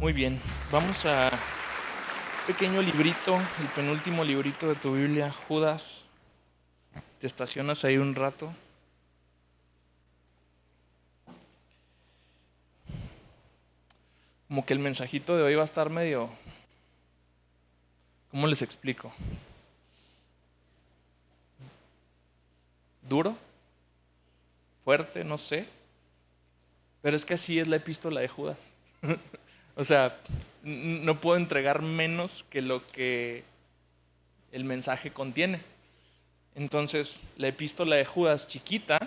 Muy bien, vamos a un pequeño librito, el penúltimo librito de tu Biblia, Judas. Te estacionas ahí un rato. Como que el mensajito de hoy va a estar medio, ¿cómo les explico? Duro, fuerte, no sé. Pero es que así es la epístola de Judas. O sea, no puedo entregar menos que lo que el mensaje contiene. Entonces, la epístola de Judas, chiquita,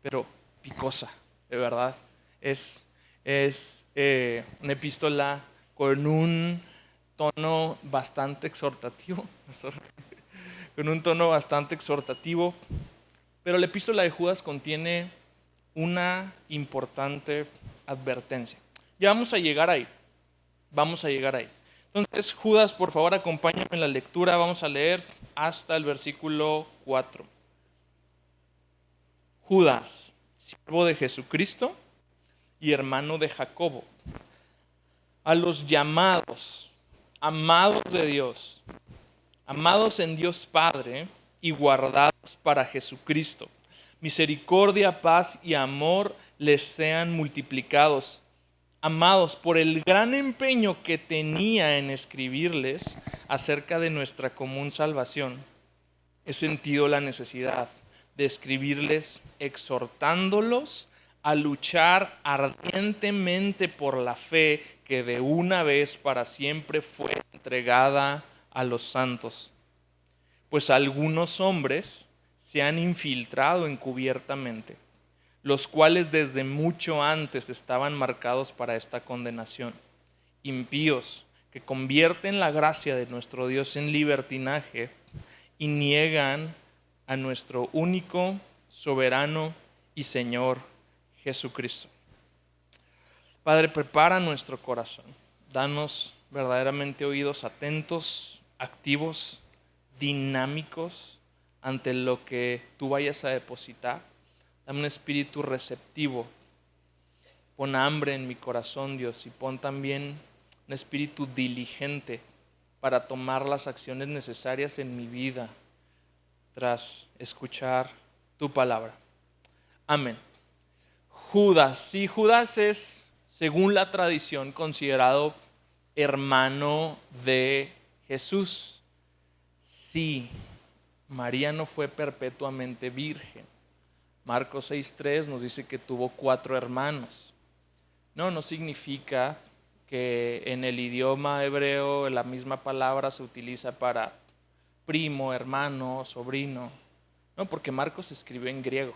pero picosa, de verdad. Es, es una epístola con un tono bastante exhortativo, con un tono bastante exhortativo, pero la epístola de Judas contiene una importante advertencia. Ya vamos a llegar ahí, vamos a llegar ahí. Entonces, Judas, por favor, acompáñame en la lectura, vamos a leer hasta el versículo 4. Judas, siervo de Jesucristo y hermano de Jacobo, a los llamados, amados de Dios, amados en Dios Padre y guardados para Jesucristo. Misericordia, paz y amor les sean multiplicados. Amados, por el gran empeño que tenía en escribirles acerca de nuestra común salvación, he sentido la necesidad de escribirles exhortándolos a luchar ardientemente por la fe que de una vez para siempre fue entregada a los santos. Pues algunos hombres se han infiltrado encubiertamente, los cuales desde mucho antes estaban marcados para esta condenación. Impíos que convierten la gracia de nuestro Dios en libertinaje y niegan a nuestro único, soberano y Señor Jesucristo. Padre, prepara nuestro corazón. Danos verdaderamente oídos atentos, activos, dinámicos ante lo que tú vayas a depositar. Dame un espíritu receptivo. Pon hambre en mi corazón, Dios, y pon también un espíritu diligente para tomar las acciones necesarias en mi vida tras escuchar tu palabra. Amén. Judas, sí, Judas es, según la tradición, considerado hermano de Jesús. Sí, María no fue perpetuamente virgen. Marcos 6:3 nos dice que tuvo 4 hermanos. No significa que en el idioma hebreo la misma palabra se utiliza para primo, hermano, sobrino. No, porque Marcos escribió en griego.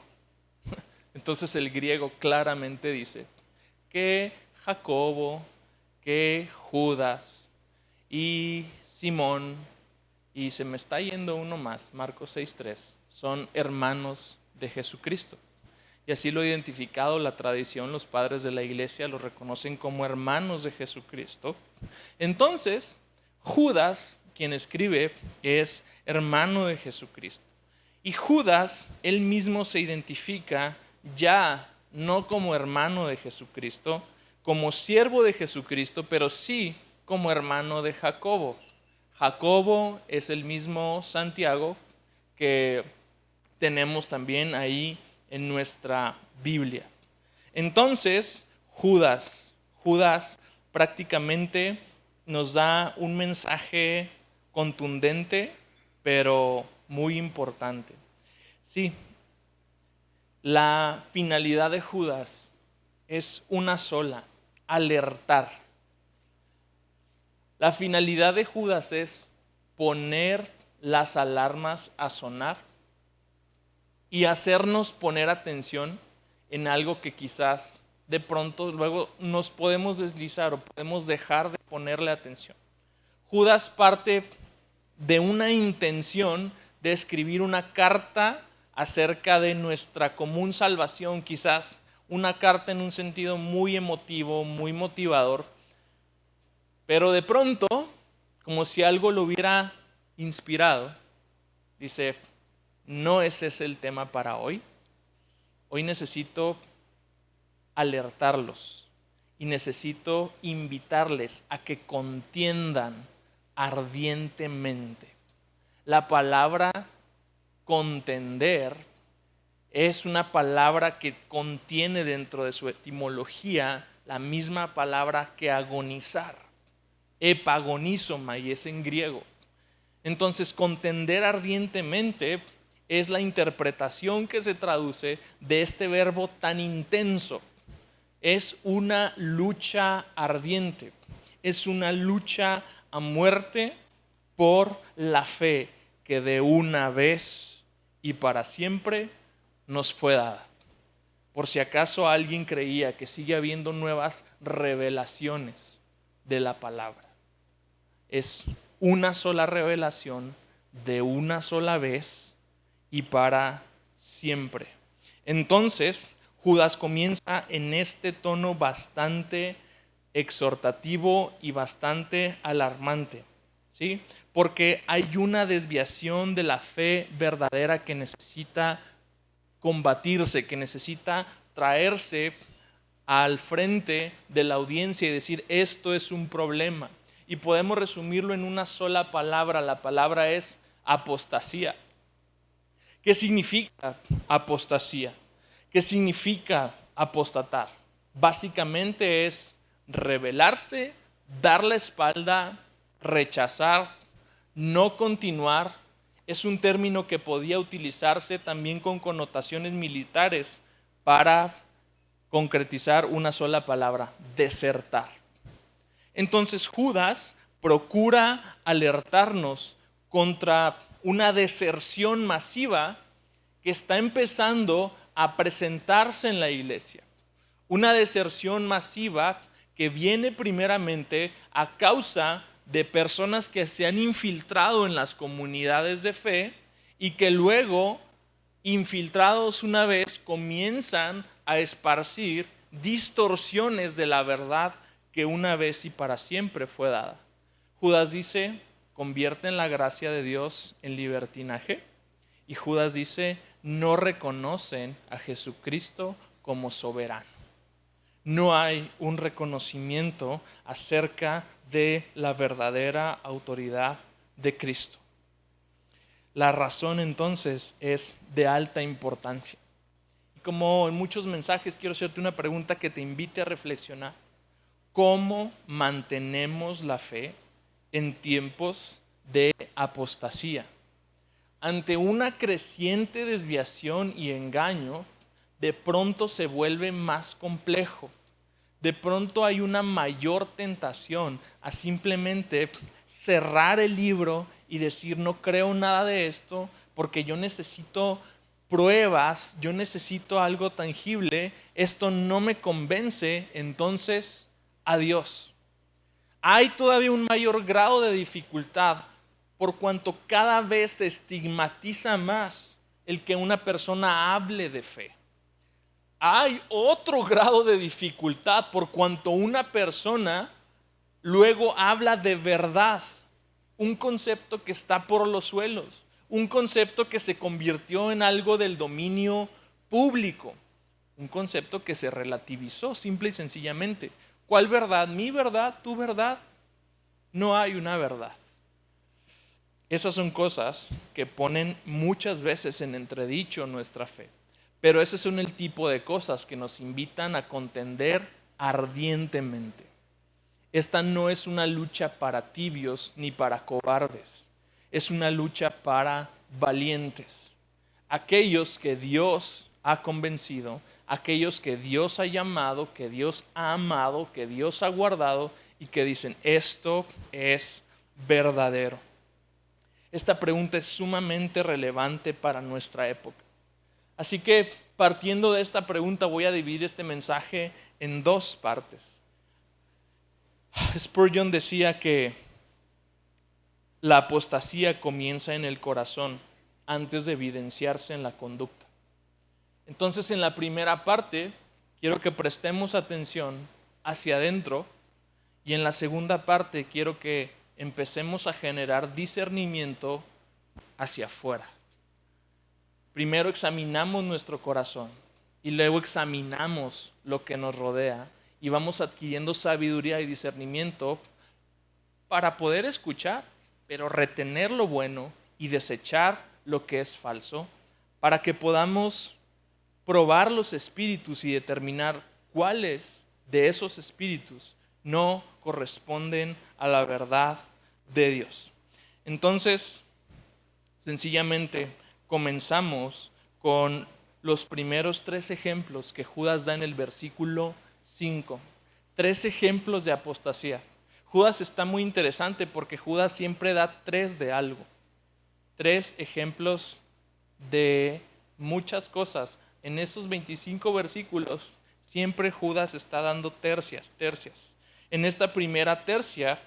Entonces el griego claramente dice que Jacobo, que Judas y Simón, y se me está yendo uno más, Marcos 6:3, son hermanos de Jesucristo. Y así lo ha identificado la tradición, los padres de la iglesia los reconocen como hermanos de Jesucristo. Entonces, Judas, quien escribe, es hermano de Jesucristo. Y Judas, él mismo se identifica ya no como hermano de Jesucristo, como siervo de Jesucristo, pero sí como hermano de Jacobo. Jacobo es el mismo Santiago que tenemos también ahí en nuestra Biblia. Entonces, Judas prácticamente nos da un mensaje contundente, pero muy importante. Sí, la finalidad de Judas es una sola: alertar. La finalidad de Judas es poner las alarmas a sonar y hacernos poner atención en algo que quizás de pronto luego nos podemos deslizar o podemos dejar de ponerle atención. Judas parte de una intención de escribir una carta acerca de nuestra común salvación, quizás una carta en un sentido muy emotivo, muy motivador, pero de pronto, como si algo lo hubiera inspirado, dice: no ese es el tema para hoy. Hoy necesito alertarlos y necesito invitarles a que contiendan ardientemente. La palabra contender es una palabra que contiene dentro de su etimología la misma palabra que agonizar, epagonizoma, y es en griego. Entonces, contender ardientemente es la interpretación que se traduce de este verbo tan intenso. Es una lucha ardiente, es una lucha a muerte por la fe que de una vez y para siempre nos fue dada. Por si acaso alguien creía que sigue habiendo nuevas revelaciones de la palabra. Es una sola revelación de una sola vez y para siempre. Entonces, Judas comienza en este tono bastante exhortativo y bastante alarmante, ¿sí? Porque hay una desviación de la fe verdadera que necesita combatirse, que necesita traerse al frente de la audiencia y decir, esto es un problema. Y podemos resumirlo en una sola palabra. La palabra es apostasía. ¿Qué significa apostasía? ¿Qué significa apostatar? Básicamente es rebelarse, dar la espalda, rechazar, no continuar. Es un término que podía utilizarse también con connotaciones militares para concretizar una sola palabra: desertar. Entonces Judas procura alertarnos contra una deserción masiva que está empezando a presentarse en la iglesia. Una deserción masiva que viene primeramente a causa de personas que se han infiltrado en las comunidades de fe y que luego, infiltrados una vez, comienzan a esparcir distorsiones de la verdad que una vez y para siempre fue dada. Judas dice, convierten la gracia de Dios en libertinaje. Y Judas dice, no reconocen a Jesucristo como soberano. No hay un reconocimiento acerca de la verdadera autoridad de Cristo. La razón entonces es de alta importancia. Y como en muchos mensajes, quiero hacerte una pregunta que te invite a reflexionar. ¿Cómo mantenemos la fe en tiempos de apostasía? Ante una creciente desviación y engaño, de pronto se vuelve más complejo. De pronto hay una mayor tentación a simplemente cerrar el libro y decir, no creo nada de esto porque yo necesito pruebas, yo necesito algo tangible, esto no me convence, entonces adiós. Hay todavía un mayor grado de dificultad por cuanto cada vez se estigmatiza más el que una persona hable de fe. Hay otro grado de dificultad por cuanto una persona luego habla de verdad, un concepto que está por los suelos, un concepto que se convirtió en algo del dominio público, un concepto que se relativizó simple y sencillamente. ¿Cuál verdad? ¿Mi verdad? ¿Tu verdad? No hay una verdad. Esas son cosas que ponen muchas veces en entredicho nuestra fe. Pero ese son el tipo de cosas que nos invitan a contender ardientemente. Esta no es una lucha para tibios ni para cobardes. Es una lucha para valientes. Aquellos que Dios ha convencido, aquellos que Dios ha llamado, que Dios ha amado, que Dios ha guardado y que dicen, esto es verdadero. Esta pregunta es sumamente relevante para nuestra época. Así que partiendo de esta pregunta voy a dividir este mensaje en dos partes. Spurgeon decía que la apostasía comienza en el corazón antes de evidenciarse en la conducta. Entonces, en la primera parte quiero que prestemos atención hacia adentro y en la segunda parte quiero que empecemos a generar discernimiento hacia afuera. Primero examinamos nuestro corazón y luego examinamos lo que nos rodea y vamos adquiriendo sabiduría y discernimiento para poder escuchar, pero retener lo bueno y desechar lo que es falso, para que podamos probar los espíritus y determinar cuáles de esos espíritus no corresponden a la verdad de Dios. Entonces, sencillamente comenzamos con los primeros 3 ejemplos que Judas da en el versículo 5. 3 ejemplos de apostasía. Judas está muy interesante porque Judas siempre da 3 de algo. 3 ejemplos de muchas cosas. En esos 25 versículos siempre Judas está dando tercias. En esta primera tercia,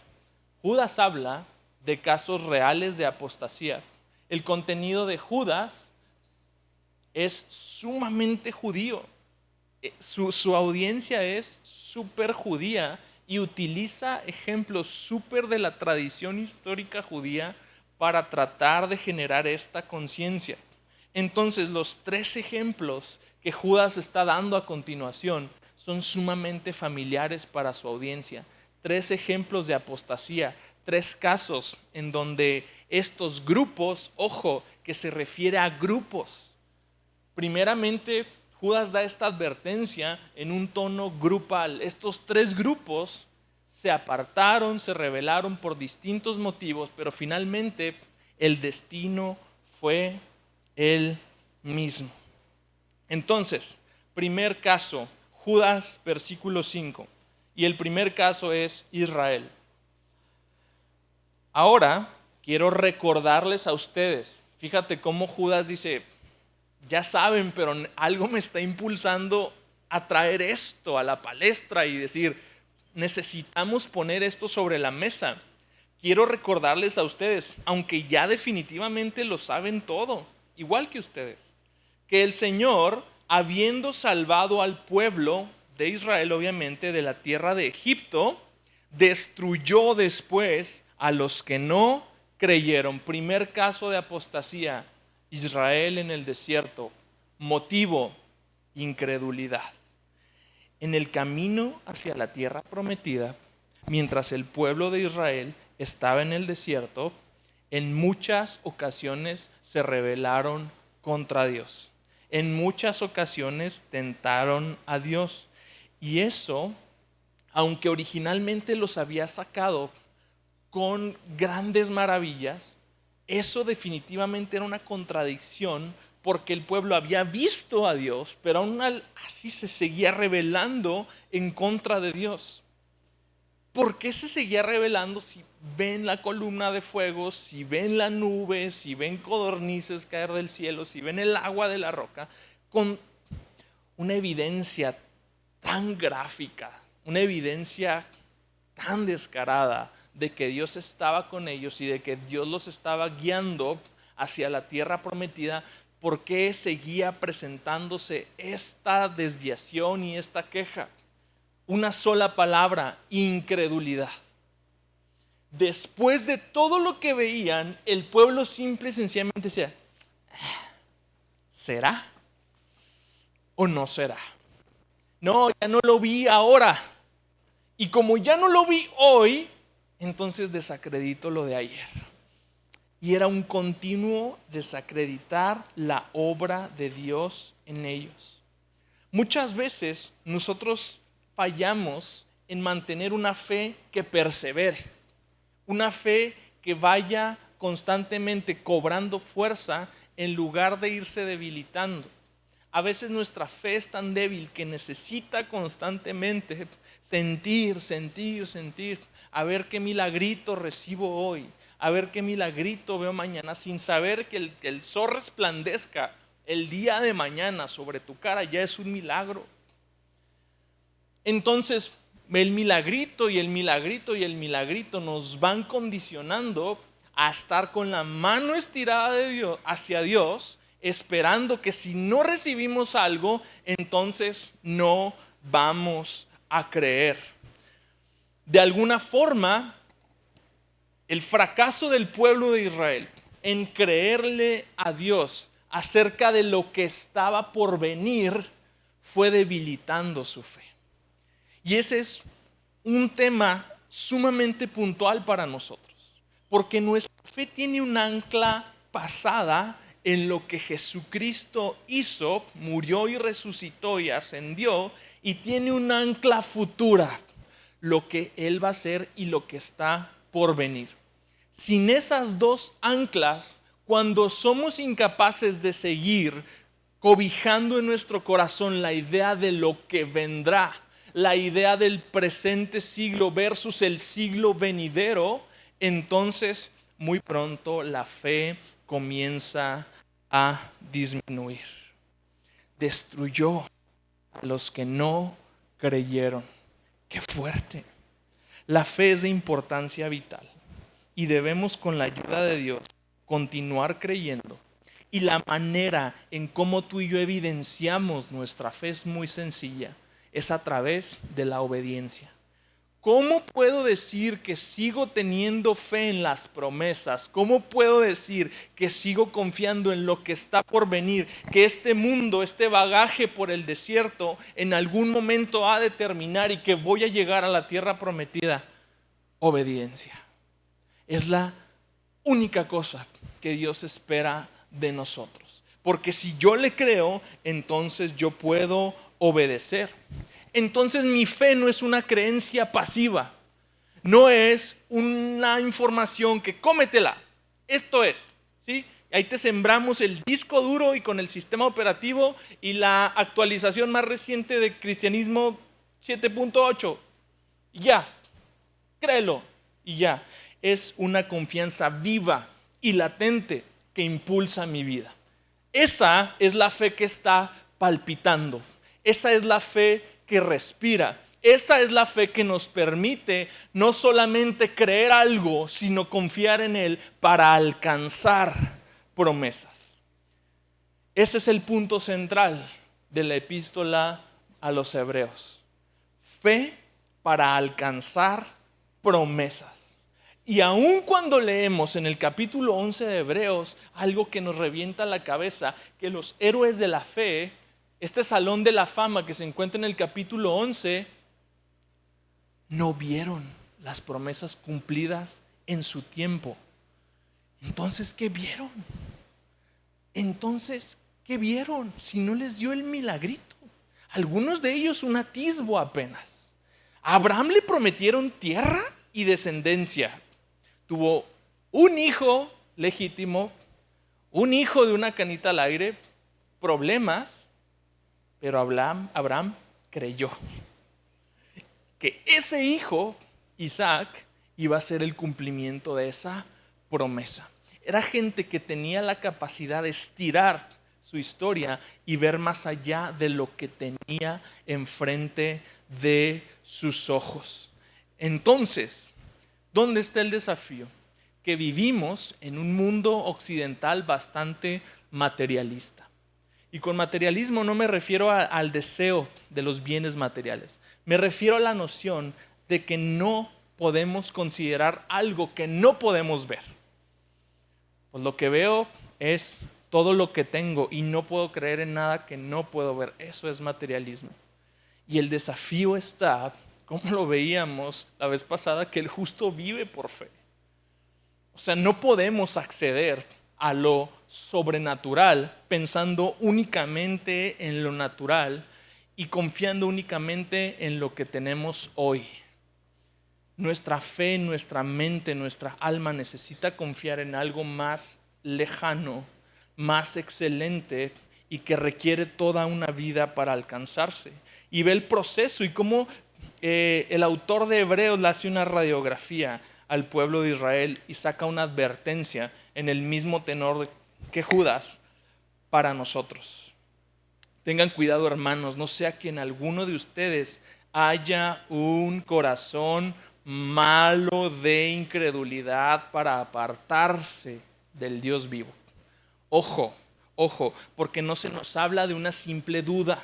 Judas habla de casos reales de apostasía. El contenido de Judas es sumamente judío. Su audiencia es súper judía y utiliza ejemplos súper de la tradición histórica judía para tratar de generar esta conciencia. Entonces, los 3 ejemplos que Judas está dando a continuación son sumamente familiares para su audiencia. 3 ejemplos de apostasía, 3 casos en donde estos grupos, ojo, que se refiere a grupos. Primeramente, Judas da esta advertencia en un tono grupal. Estos 3 grupos se apartaron, se rebelaron por distintos motivos, pero finalmente el destino fue el mismo. Entonces, primer caso, Judas, versículo 5. Y el primer caso es Israel. Ahora, quiero recordarles a ustedes, fíjate cómo Judas dice, ya saben, pero algo me está impulsando a traer esto a la palestra y decir, necesitamos poner esto sobre la mesa. Quiero recordarles a ustedes, aunque ya definitivamente lo saben todo, igual que ustedes, que el Señor, habiendo salvado al pueblo de Israel, obviamente, de la tierra de Egipto, destruyó después a los que no creyeron. Primer caso de apostasía, Israel en el desierto. Motivo, incredulidad. En el camino hacia la tierra prometida, mientras el pueblo de Israel estaba en el desierto, en muchas ocasiones se rebelaron contra Dios. En muchas ocasiones tentaron a Dios. Y eso, aunque originalmente los había sacado con grandes maravillas, eso definitivamente era una contradicción porque el pueblo había visto a Dios, pero aún así se seguía rebelando en contra de Dios. ¿Por qué se seguía rebelando si ven la columna de fuego, si ven la nube, si ven codornices caer del cielo, si ven el agua de la roca? Con una evidencia tan gráfica, una evidencia tan descarada de que Dios estaba con ellos y de que Dios los estaba guiando hacia la tierra prometida, ¿por qué seguía presentándose esta desviación y esta queja? Una sola palabra, incredulidad. Después de todo lo que veían, el pueblo simple y sencillamente decía, ¿será o no será? No, ya no lo vi ahora. Y como ya no lo vi hoy, entonces desacredito lo de ayer. Y era un continuo desacreditar la obra de Dios en ellos. Muchas veces nosotros fallamos en mantener una fe que persevere, una fe que vaya constantemente cobrando fuerza en lugar de irse debilitando. A veces nuestra fe es tan débil que necesita constantemente sentir, a ver qué milagrito recibo hoy, a ver qué milagrito veo mañana, sin saber que el sol resplandezca el día de mañana sobre tu cara ya es un milagro. Entonces, el milagrito nos van condicionando a estar con la mano estirada de Dios hacia Dios, esperando que si no recibimos algo, entonces no vamos a creer. De alguna forma, el fracaso del pueblo de Israel en creerle a Dios acerca de lo que estaba por venir fue debilitando su fe. Y ese es un tema sumamente puntual para nosotros, porque nuestra fe tiene un ancla pasada en lo que Jesucristo hizo, murió y resucitó y ascendió, y tiene un ancla futura, lo que Él va a hacer y lo que está por venir. Sin esas dos anclas, cuando somos incapaces de seguir cobijando en nuestro corazón la idea de lo que vendrá, la idea del presente siglo versus el siglo venidero, entonces muy pronto la fe comienza a disminuir. Destruyó a los que no creyeron. ¡Qué fuerte! La fe es de importancia vital y debemos, con la ayuda de Dios, continuar creyendo. Y la manera en cómo tú y yo evidenciamos nuestra fe es muy sencilla. Es a través de la obediencia. ¿Cómo puedo decir que sigo teniendo fe en las promesas? ¿Cómo puedo decir que sigo confiando en lo que está por venir? Que este mundo, este bagaje por el desierto, en algún momento ha de terminar y que voy a llegar a la tierra prometida. Obediencia. Es la única cosa que Dios espera de nosotros. Porque si yo le creo, entonces yo puedo obedecer. Entonces mi fe no es una creencia pasiva. No es una información que cómetela. Esto es, ¿sí? Ahí te sembramos el disco duro y con el sistema operativo y la actualización más reciente de Cristianismo 7.8. Y ya, créelo y ya. Es una confianza viva y latente que impulsa mi vida. Esa es la fe que está palpitando. Esa es la fe que respira. Esa es la fe que nos permite no solamente creer algo, sino confiar en Él para alcanzar promesas. Ese es el punto central de la epístola a los Hebreos. Fe para alcanzar promesas. Y aun cuando leemos en el capítulo 11 de Hebreos algo que nos revienta la cabeza, que los héroes de la fe, este salón de la fama que se encuentra en el capítulo 11, no vieron las promesas cumplidas en su tiempo. Entonces, ¿qué vieron? Si no les dio el milagrito. Algunos de ellos un atisbo apenas. A Abraham le prometieron tierra y descendencia. Tuvo un hijo legítimo, un hijo de una canita al aire, problemas, pero Abraham creyó que ese hijo, Isaac, iba a ser el cumplimiento de esa promesa. Era gente que tenía la capacidad de estirar su historia y ver más allá de lo que tenía enfrente de sus ojos. Entonces, ¿dónde está el desafío? Que vivimos en un mundo occidental bastante materialista. Y con materialismo no me refiero al deseo de los bienes materiales. Me refiero a la noción de que no podemos considerar algo que no podemos ver. Pues lo que veo es todo lo que tengo y no puedo creer en nada que no puedo ver. Eso es materialismo. Y el desafío está, como lo veíamos la vez pasada, que el justo vive por fe. O sea, no podemos acceder a lo sobrenatural pensando únicamente en lo natural y confiando únicamente en lo que tenemos hoy. Nuestra fe, nuestra mente, nuestra alma necesita confiar en algo más lejano, más excelente y que requiere toda una vida para alcanzarse. Y ve el proceso y cómo el autor de Hebreos le hace una radiografía al pueblo de Israel y saca una advertencia en el mismo tenor que Judas para nosotros. Tengan cuidado, hermanos, no sea que en alguno de ustedes haya un corazón malo de incredulidad para apartarse del Dios vivo. Ojo, porque no se nos habla de una simple duda.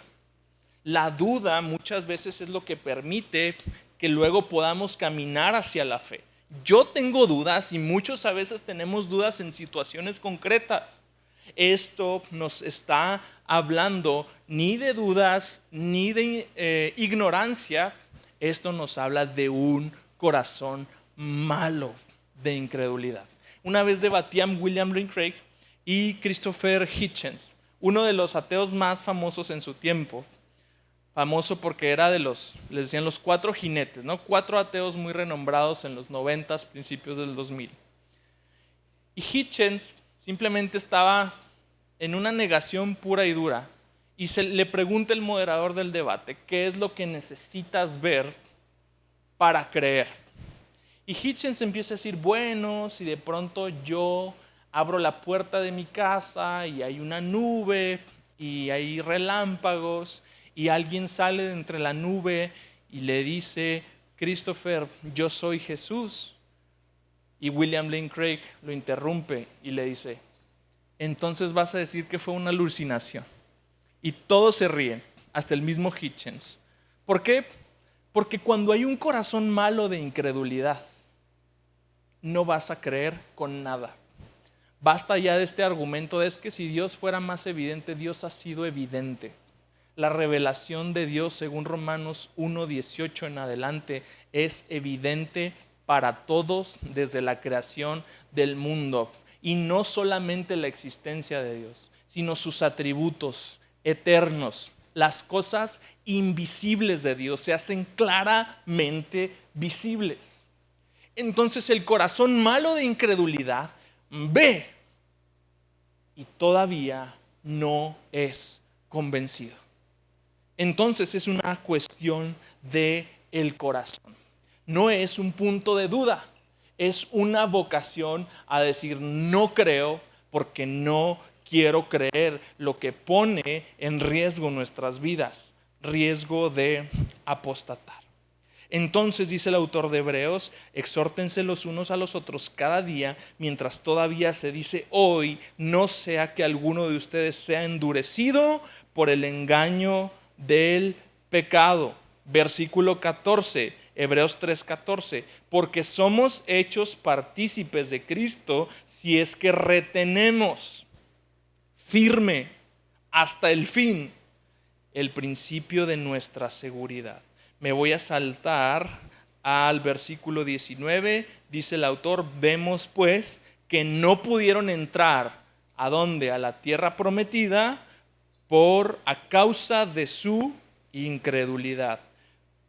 La duda muchas veces es lo que permite que luego podamos caminar hacia la fe. Yo tengo dudas y muchos a veces tenemos dudas en situaciones concretas. Esto nos está hablando ni de dudas ni de ignorancia. esto nos habla de un corazón malo de incredulidad. Una vez debatían William Lane Craig y Christopher Hitchens, uno de los ateos más famosos en su tiempo. Famoso porque era les decían los 4 jinetes, ¿no? 4 ateos muy renombrados en los 90s, principios del 2000. Y Hitchens simplemente estaba en una negación pura y dura. Y le pregunta el moderador del debate, ¿qué es lo que necesitas ver para creer? Y Hitchens empieza a decir, bueno, si de pronto yo abro la puerta de mi casa y hay una nube y hay relámpagos y alguien sale de entre la nube y le dice, Christopher, yo soy Jesús. Y William Lane Craig lo interrumpe y le dice, entonces vas a decir que fue una alucinación. Y todos se ríen, hasta el mismo Hitchens. ¿Por qué? Porque cuando hay un corazón malo de incredulidad, no vas a creer con nada. Basta ya de este argumento de es que si Dios fuera más evidente, Dios ha sido evidente. La revelación de Dios, según Romanos 1:18 en adelante, es evidente para todos desde la creación del mundo. Y no solamente la existencia de Dios, sino sus atributos eternos. Las cosas invisibles de Dios se hacen claramente visibles. Entonces el corazón malo de incredulidad ve y todavía no es convencido. Entonces es una cuestión de el corazón. No es un punto de duda, es una vocación a decir no creo porque no quiero creer, lo que pone en riesgo nuestras vidas, riesgo de apostatar. Entonces, dice el autor de Hebreos, exhórtense los unos a los otros cada día, mientras todavía se dice hoy, no sea que alguno de ustedes sea endurecido por el engaño del pecado. Versículo 14, Hebreos 3:14, porque somos hechos partícipes de Cristo si es que retenemos firme hasta el fin el principio de nuestra seguridad. Me voy a saltar al versículo 19, dice el autor, vemos pues que no pudieron entrar, ¿a dónde? A la tierra prometida a causa de su incredulidad.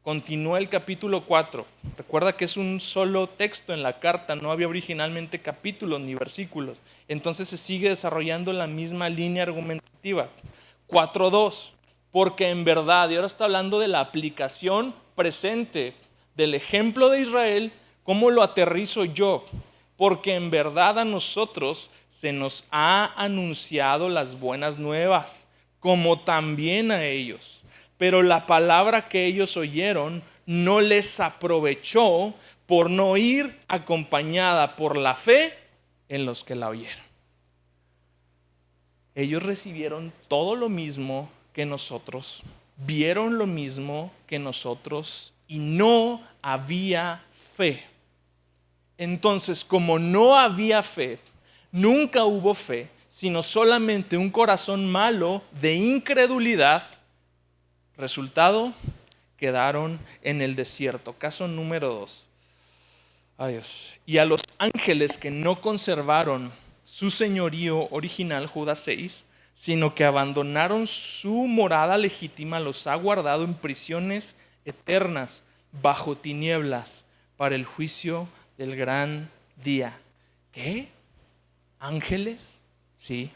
Continúa el capítulo 4. Recuerda que es un solo texto en la carta, no había originalmente capítulos ni versículos. Entonces se sigue desarrollando la misma línea argumentativa. 4:2. Porque en verdad, y ahora está hablando de la aplicación presente del ejemplo de Israel, ¿cómo lo aterrizo yo? Porque en verdad a nosotros se nos ha anunciado las buenas nuevas, como también a ellos. Pero la palabra que ellos oyeron no les aprovechó por no ir acompañada por la fe en los que la oyeron. Ellos recibieron todo lo mismo que nosotros, vieron lo mismo que nosotros y no había fe. Entonces, como no había fe, nunca hubo fe, sino solamente un corazón malo de incredulidad, resultado, quedaron en el desierto. Caso número 2. Adiós. Y a los ángeles que no conservaron su señorío original, Judas 6, sino que abandonaron su morada legítima, los ha guardado en prisiones eternas, bajo tinieblas, para el juicio del gran día. ¿Qué? ¿Ángeles? Sí,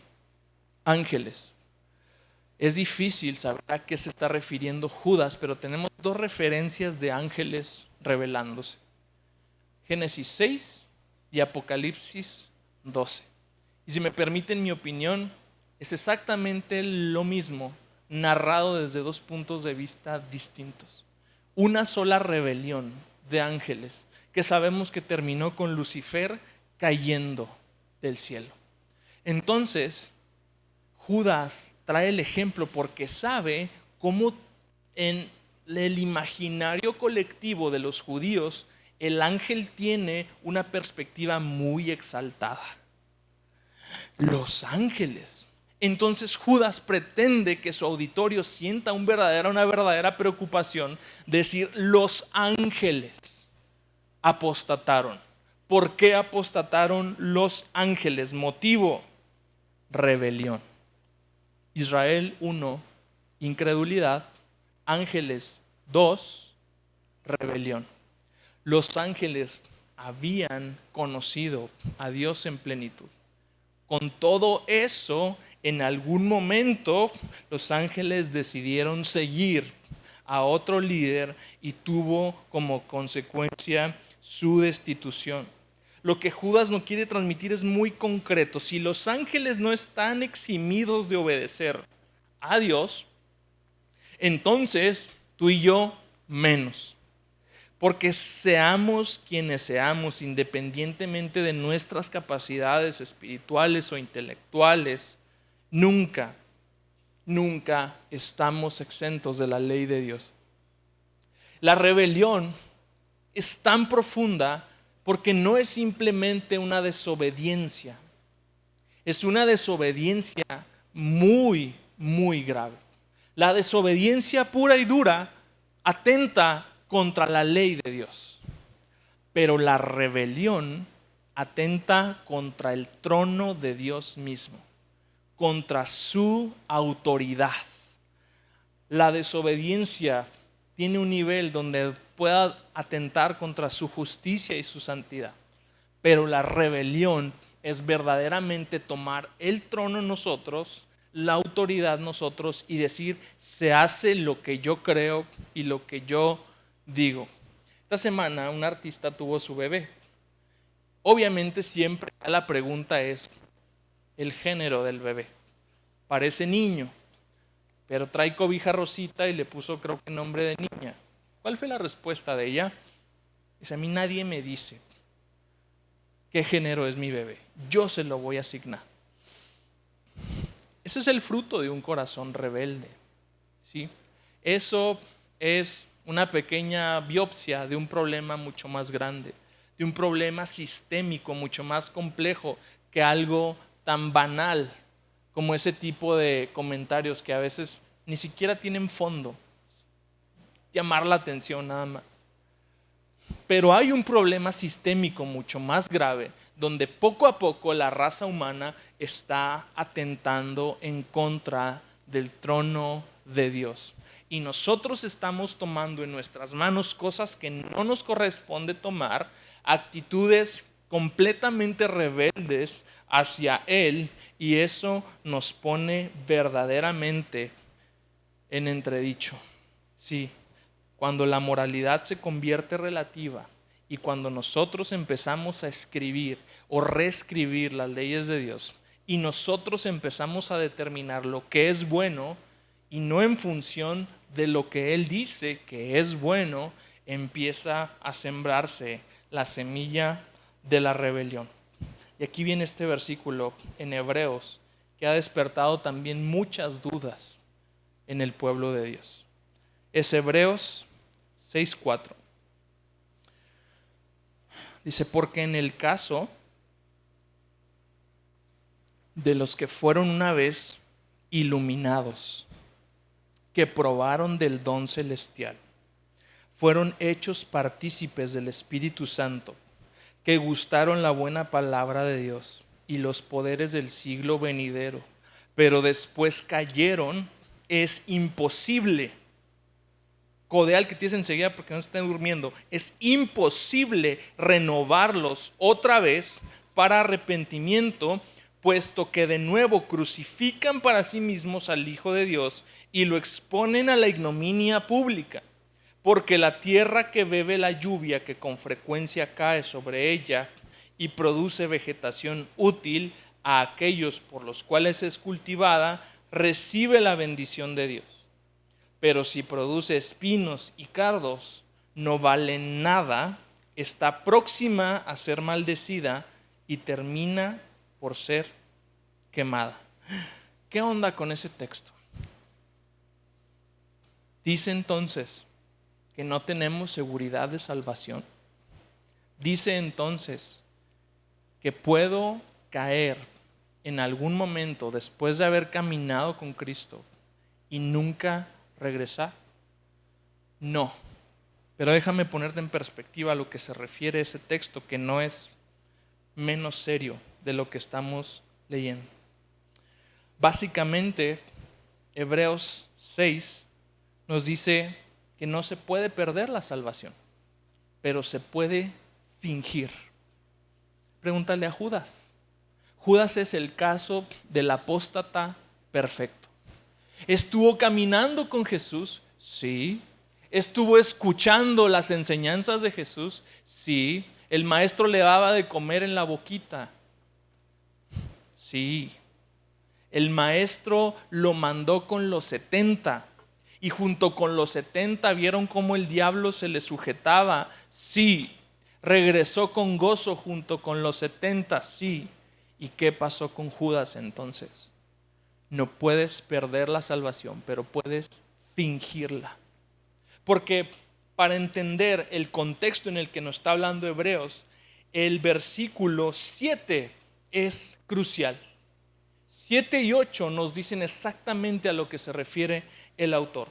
ángeles. Es difícil saber a qué se está refiriendo Judas, pero tenemos 2 referencias de ángeles revelándose. Génesis 6 y Apocalipsis 12. Y si me permiten mi opinión, es exactamente lo mismo, narrado desde 2 puntos de vista distintos. Una sola rebelión de ángeles, que sabemos que terminó con Lucifer cayendo del cielo. Entonces, Judas trae el ejemplo porque sabe cómo en el imaginario colectivo de los judíos, el ángel tiene una perspectiva muy exaltada. Los ángeles Entonces Judas pretende que su auditorio sienta una verdadera preocupación, decir, los ángeles apostataron. ¿Por qué apostataron los ángeles? Motivo: rebelión. Israel 1, incredulidad. Ángeles 2, rebelión. Los ángeles habían conocido a Dios en plenitud. Con todo eso, en algún momento los ángeles decidieron seguir a otro líder y tuvo como consecuencia su destitución. Lo que Judas no quiere transmitir es muy concreto. Si los ángeles no están eximidos de obedecer a Dios, entonces tú y yo menos. Porque seamos quienes seamos, independientemente de nuestras capacidades espirituales o intelectuales, nunca estamos exentos de la ley de Dios. La rebelión es tan profunda porque no es simplemente una desobediencia, es una desobediencia muy, muy grave. La desobediencia pura y dura atenta contra la ley de Dios, pero la rebelión atenta contra el trono de Dios mismo, contra su autoridad. La desobediencia tiene un nivel donde pueda atentar contra su justicia y su santidad, pero la rebelión es verdaderamente tomar el trono nosotros, la autoridad nosotros, y decir, se hace lo que yo creo y lo que yo digo. Esta semana un artista tuvo su bebé. Obviamente siempre la pregunta es el género del bebé. Parece niño, pero trae cobija rosita y le puso, creo que, nombre de niña. ¿Cuál fue la respuesta de ella? Dice, a mí nadie me dice qué género es mi bebé, yo se lo voy a asignar. Ese es el fruto de un corazón rebelde, ¿sí? Eso es una pequeña biopsia de un problema mucho más grande, de un problema sistémico mucho más complejo que algo tan banal como ese tipo de comentarios que a veces ni siquiera tienen fondo, llamar la atención nada más. Pero hay un problema sistémico mucho más grave, donde poco a poco la raza humana está atentando en contra del trono de Dios. Y nosotros estamos tomando en nuestras manos cosas que no nos corresponde tomar, actitudes completamente rebeldes hacia Él, y eso nos pone verdaderamente en entredicho. Sí, cuando la moralidad se convierte relativa y cuando nosotros empezamos a escribir o reescribir las leyes de Dios y nosotros empezamos a determinar lo que es bueno y no en función de lo que Él dice que es bueno, empieza a sembrarse la semilla de la rebelión. Y aquí viene este versículo en Hebreos que ha despertado también muchas dudas en el pueblo de Dios. Es Hebreos 6:4. Dice, porque en el caso de los que fueron una vez iluminados, que probaron del don celestial, fueron hechos partícipes del Espíritu Santo, que gustaron la buena palabra de Dios y los poderes del siglo venidero, pero después cayeron, es imposible. Codea al que tienes enseguida porque no estén durmiendo. Es imposible renovarlos otra vez para arrepentimiento, puesto que de nuevo crucifican para sí mismos al Hijo de Dios y lo exponen a la ignominia pública. Porque la tierra que bebe la lluvia que con frecuencia cae sobre ella y produce vegetación útil a aquellos por los cuales es cultivada, recibe la bendición de Dios. Pero si produce espinos y cardos, no vale nada, está próxima a ser maldecida y termina por ser quemada. ¿Qué onda con ese texto? Dice entonces que no tenemos seguridad de salvación. Dice entonces que puedo caer en algún momento después de haber caminado con Cristo y nunca regresar? No. Pero déjame ponerte en perspectiva a lo que se refiere ese texto, que no es menos serio de lo que estamos leyendo. Básicamente, Hebreos 6 nos dice que no se puede perder la salvación, pero se puede fingir. Pregúntale a Judas. Judas es el caso del apóstata perfecto. ¿Estuvo caminando con Jesús? Sí. ¿Estuvo escuchando las enseñanzas de Jesús? Sí. ¿El maestro le daba de comer en la boquita? Sí. El maestro lo mandó con los 70 y junto con los 70 vieron cómo el diablo se le sujetaba. Sí. Regresó con gozo junto con los 70. Sí. ¿Y qué pasó con Judas entonces? No puedes perder la salvación, pero puedes fingirla. Porque para entender el contexto en el que nos está hablando Hebreos, el versículo 7 es crucial. 7 y 8 nos dicen exactamente a lo que se refiere el autor.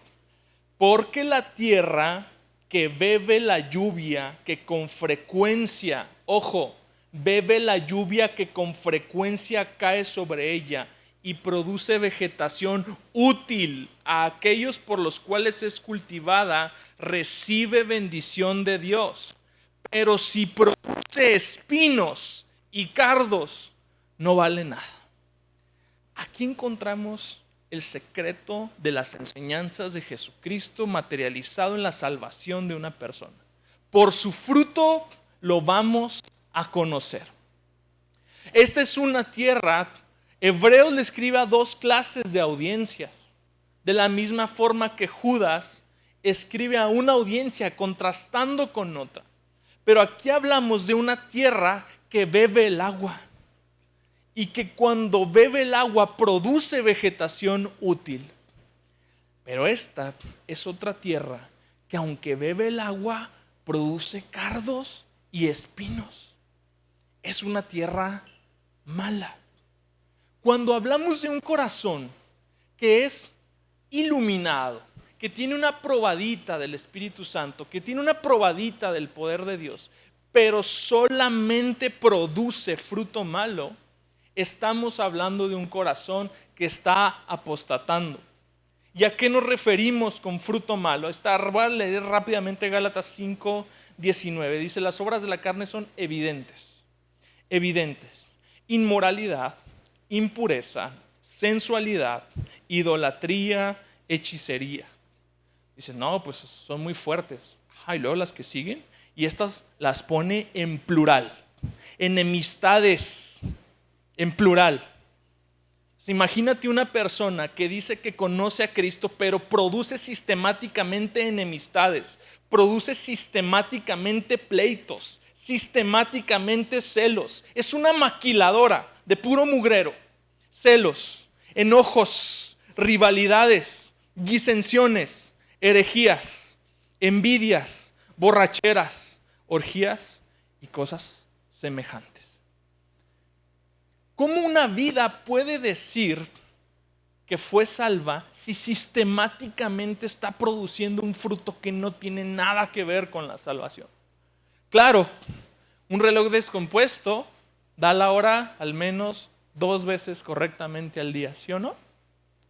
Porque la tierra que bebe la lluvia que con frecuencia, ojo, bebe la lluvia que con frecuencia cae sobre ella y produce vegetación útil a aquellos por los cuales es cultivada, recibe bendición de Dios. Pero si produce espinos y cardos, no vale nada. Aquí encontramos el secreto de las enseñanzas de Jesucristo materializado en la salvación de una persona. Por su fruto lo vamos a conocer. Esta es una tierra. Hebreos le escribe a dos clases de audiencias, de la misma forma que Judas escribe a una audiencia contrastando con otra. Pero aquí hablamos de una tierra que bebe el agua y que cuando bebe el agua produce vegetación útil. Pero esta es otra tierra que aunque bebe el agua produce cardos y espinos. Es una tierra mala. Cuando hablamos de un corazón que es iluminado, que tiene una probadita del Espíritu Santo, que tiene una probadita del poder de Dios, pero solamente produce fruto malo, estamos hablando de un corazón que está apostatando. ¿Y a qué nos referimos con fruto malo? Voy a leer rápidamente Gálatas 5:19. Dice: las obras de la carne son evidentes. Inmoralidad, impureza, sensualidad, idolatría, hechicería. Dice, no, pues son muy fuertes. Y luego las que siguen, y estas las pone en plural. Enemistades, en plural. Imagínate una persona que dice que conoce a Cristo, pero produce sistemáticamente enemistades, produce sistemáticamente pleitos, sistemáticamente celos. Es una maquiladora de puro mugrero. Celos, enojos, rivalidades, disensiones, herejías, envidias, borracheras, orgías y cosas semejantes. ¿Cómo una vida puede decir que fue salva si sistemáticamente está produciendo un fruto que no tiene nada que ver con la salvación? Claro, un reloj descompuesto da la hora al menos 2 veces correctamente al día, ¿sí o no?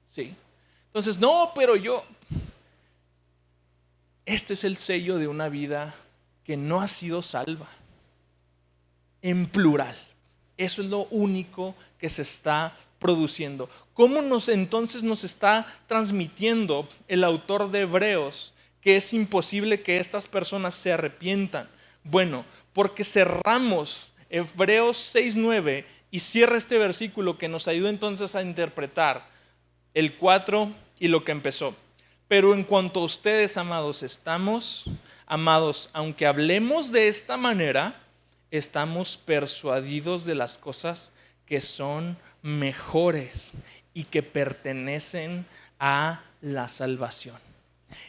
Sí. Entonces, no, pero este es el sello de una vida que no ha sido salva. En plural. Eso es lo único que se está produciendo. ¿Cómo entonces nos está transmitiendo el autor de Hebreos que es imposible que estas personas se arrepientan? Bueno, porque cerramos Hebreos 6:9 y cierra este versículo que nos ayuda entonces a interpretar el 4 y lo que empezó. Pero en cuanto a ustedes, amados, amados, aunque hablemos de esta manera, estamos persuadidos de las cosas que son mejores y que pertenecen a la salvación.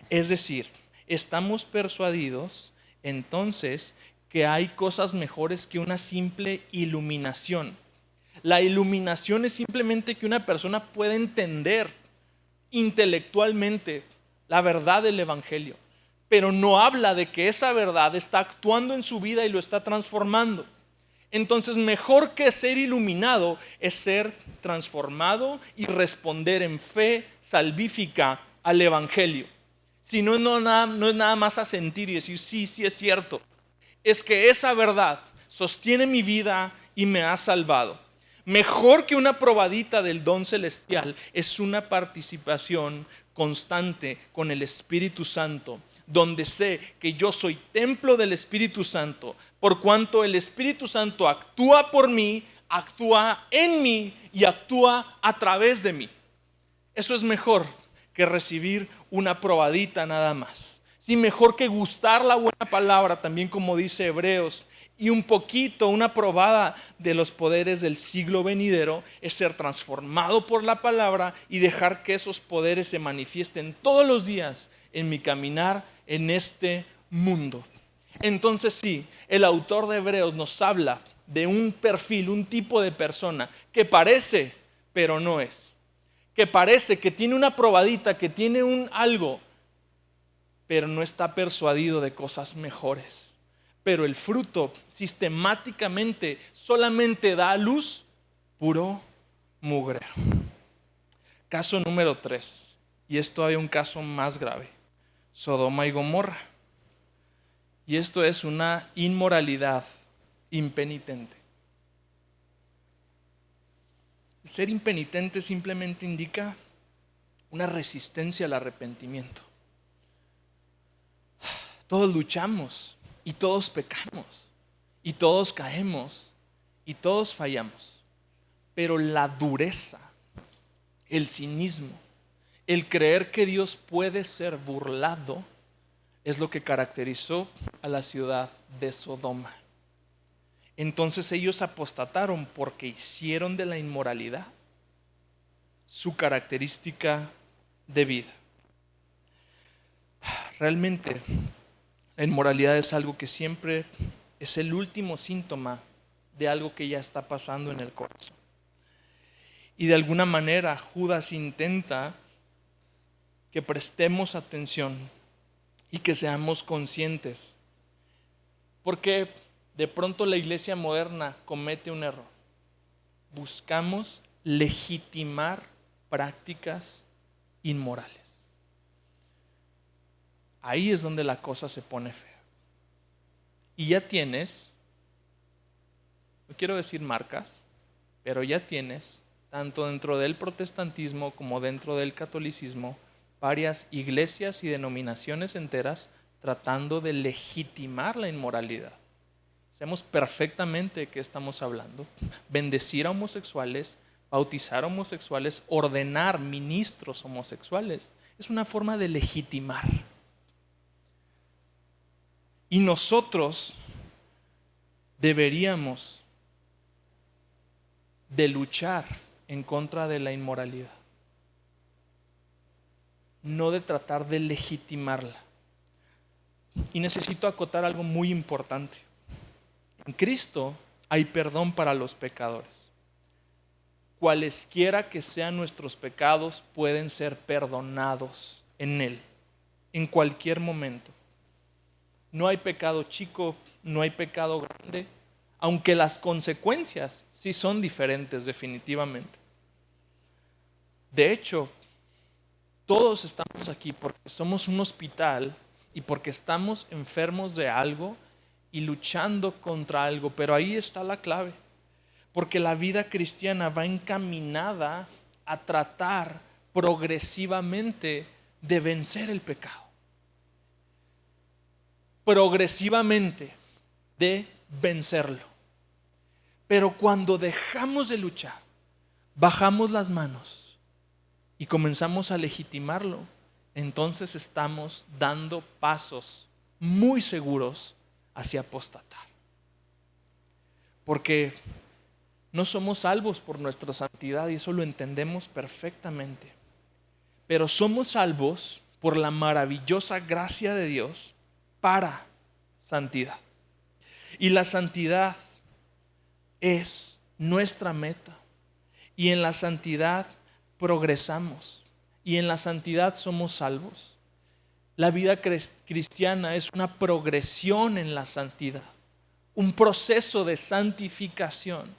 Es decir, estamos persuadidos entonces que hay cosas mejores que una simple iluminación. La iluminación es simplemente que una persona pueda entender intelectualmente la verdad del Evangelio, pero no habla de que esa verdad está actuando en su vida y lo está transformando. Entonces, mejor que ser iluminado es ser transformado y responder en fe salvífica al Evangelio. Si no, no es nada más asentir y decir, sí, sí es cierto. Es que esa verdad sostiene mi vida y me ha salvado. Mejor que una probadita del don celestial es una participación constante con el Espíritu Santo, donde sé que yo soy templo del Espíritu Santo, por cuanto el Espíritu Santo actúa por mí, actúa en mí y actúa a través de mí. Eso es mejor que recibir una probadita nada más. Sí, mejor que gustar la buena palabra, también como dice Hebreos, y un poquito, una probada de los poderes del siglo venidero, es ser transformado por la palabra y dejar que esos poderes se manifiesten todos los días en mi caminar en este mundo. Entonces sí, el autor de Hebreos nos habla de un perfil, un tipo de persona que parece, pero no es. Que parece que tiene una probadita, que tiene un algo, pero no está persuadido de cosas mejores. Pero el fruto sistemáticamente solamente da a luz puro mugre. Caso número 3, y es todavía un caso más grave: Sodoma y Gomorra. Y esto es una inmoralidad impenitente. El ser impenitente simplemente indica una resistencia al arrepentimiento. Todos luchamos y todos pecamos y todos caemos y todos fallamos. Pero la dureza, el cinismo, el creer que Dios puede ser burlado es lo que caracterizó a la ciudad de Sodoma. Entonces ellos apostataron porque hicieron de la inmoralidad su característica de vida. Realmente la inmoralidad es algo que siempre es el último síntoma de algo que ya está pasando en el corazón. Y de alguna manera Judas intenta que prestemos atención y que seamos conscientes, porque de pronto la iglesia moderna comete un error. Buscamos legitimar prácticas inmorales. Ahí es donde la cosa se pone fea. Y ya tienes, no quiero decir marcas, pero ya tienes, tanto dentro del protestantismo como dentro del catolicismo, varias iglesias y denominaciones enteras tratando de legitimar la inmoralidad. Sabemos perfectamente de qué estamos hablando. Bendecir a homosexuales, bautizar a homosexuales, ordenar ministros homosexuales, es una forma de legitimar. Y nosotros deberíamos de luchar en contra de la inmoralidad, no de tratar de legitimarla. Y necesito acotar algo muy importante. En Cristo hay perdón para los pecadores. Cualesquiera que sean nuestros pecados pueden ser perdonados en Él, en cualquier momento. No hay pecado chico, no hay pecado grande, aunque las consecuencias sí son diferentes definitivamente. De hecho, todos estamos aquí porque somos un hospital y porque estamos enfermos de algo y luchando contra algo, pero ahí está la clave, porque la vida cristiana va encaminada a tratar progresivamente de vencer el pecado, progresivamente de vencerlo. Pero cuando dejamos de luchar, bajamos las manos y comenzamos a legitimarlo, entonces estamos dando pasos muy seguros hacia apostatar. Porque no somos salvos por nuestra santidad y eso lo entendemos perfectamente. Pero somos salvos por la maravillosa gracia de Dios para santidad. Y la santidad es nuestra meta, y en la santidad progresamos y en la santidad somos salvos. La vida cristiana es una progresión en la santidad, un proceso de santificación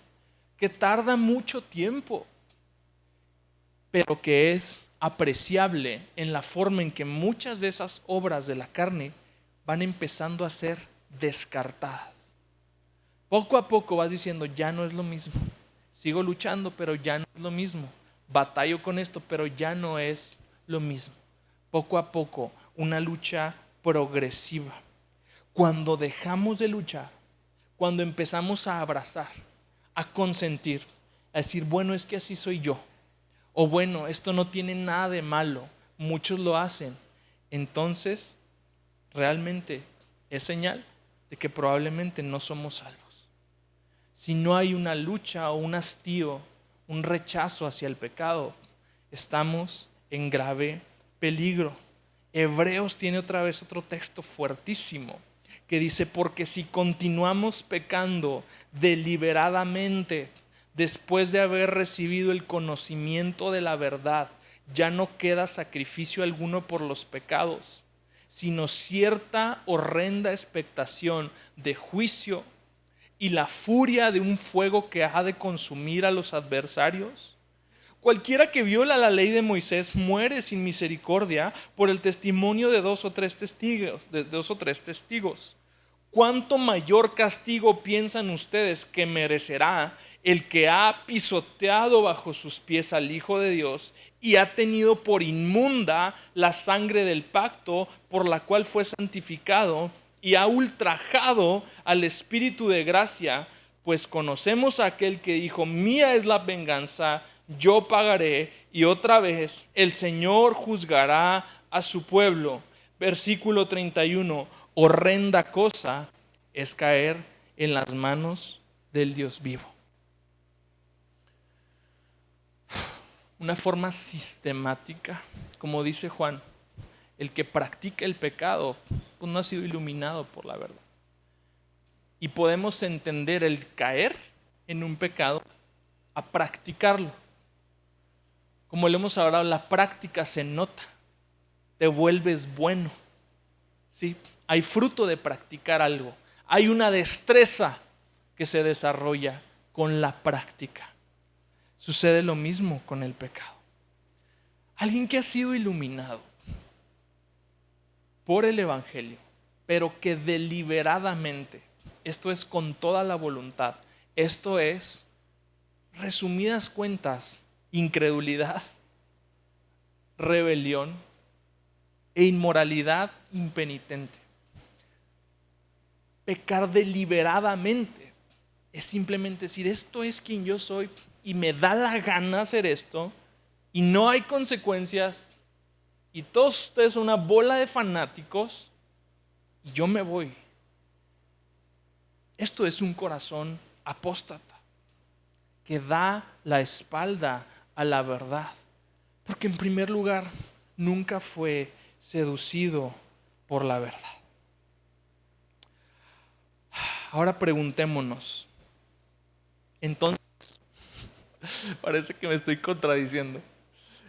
que tarda mucho tiempo, pero que es apreciable en la forma en que muchas de esas obras de la carne van empezando a ser descartadas. Poco a poco vas diciendo, ya no es lo mismo. Sigo luchando, pero ya no es lo mismo. Batallo con esto, pero ya no es lo mismo. Poco a poco, una lucha progresiva. Cuando dejamos de luchar, cuando empezamos a abrazar, a consentir, a decir, bueno, es que así soy yo. O bueno, esto no tiene nada de malo. Muchos lo hacen. Entonces, realmente es señal de que probablemente no somos salvos. Si no hay una lucha o un hastío, un rechazo hacia el pecado, estamos en grave peligro. Hebreos tiene otra vez otro texto fuertísimo que dice, porque si continuamos pecando deliberadamente después de haber recibido el conocimiento de la verdad, ya no queda sacrificio alguno por los pecados, sino cierta horrenda expectación de juicio y la furia de un fuego que ha de consumir a los adversarios. Cualquiera que viola la ley de Moisés muere sin misericordia por el testimonio de dos o tres testigos. ¿Cuánto mayor castigo piensan ustedes que merecerá el que ha pisoteado bajo sus pies al Hijo de Dios y ha tenido por inmunda la sangre del pacto por la cual fue santificado y ha ultrajado al Espíritu de gracia? Pues conocemos a aquel que dijo, mía es la venganza, yo pagaré, y otra vez el Señor juzgará a su pueblo. Versículo 31, horrenda cosa es caer en las manos del Dios vivo. Una forma sistemática, como dice Juan, el que practica el pecado pues no ha sido iluminado por la verdad. Y podemos entender el caer en un pecado a practicarlo. Como le hemos hablado, la práctica se nota, te vuelves bueno. ¿Sí? Hay fruto de practicar algo. Hay una destreza que se desarrolla con la práctica. Sucede lo mismo con el pecado. Alguien que ha sido iluminado por el Evangelio, pero que deliberadamente, esto es con toda la voluntad, esto es, resumidas cuentas, incredulidad, rebelión e inmoralidad impenitente. Pecar deliberadamente es simplemente decir, esto es quien yo soy y me da la gana hacer esto y no hay consecuencias y todos ustedes son una bola de fanáticos y yo me voy. Esto es un corazón apóstata que da la espalda a la verdad, porque en primer lugar nunca fue seducido por la verdad. Ahora preguntémonos, entonces, parece que me estoy contradiciendo,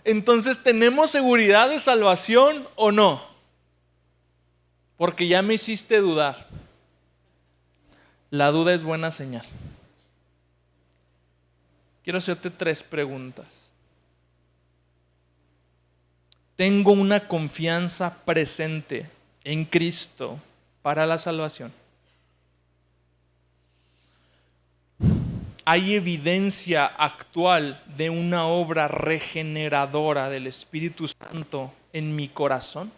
entonces, ¿tenemos seguridad de salvación o no? Porque ya me hiciste dudar. La duda es buena señal. Quiero hacerte 3 preguntas. ¿Tengo una confianza presente en Cristo para la salvación? ¿Hay evidencia actual de una obra regeneradora del Espíritu Santo en mi corazón?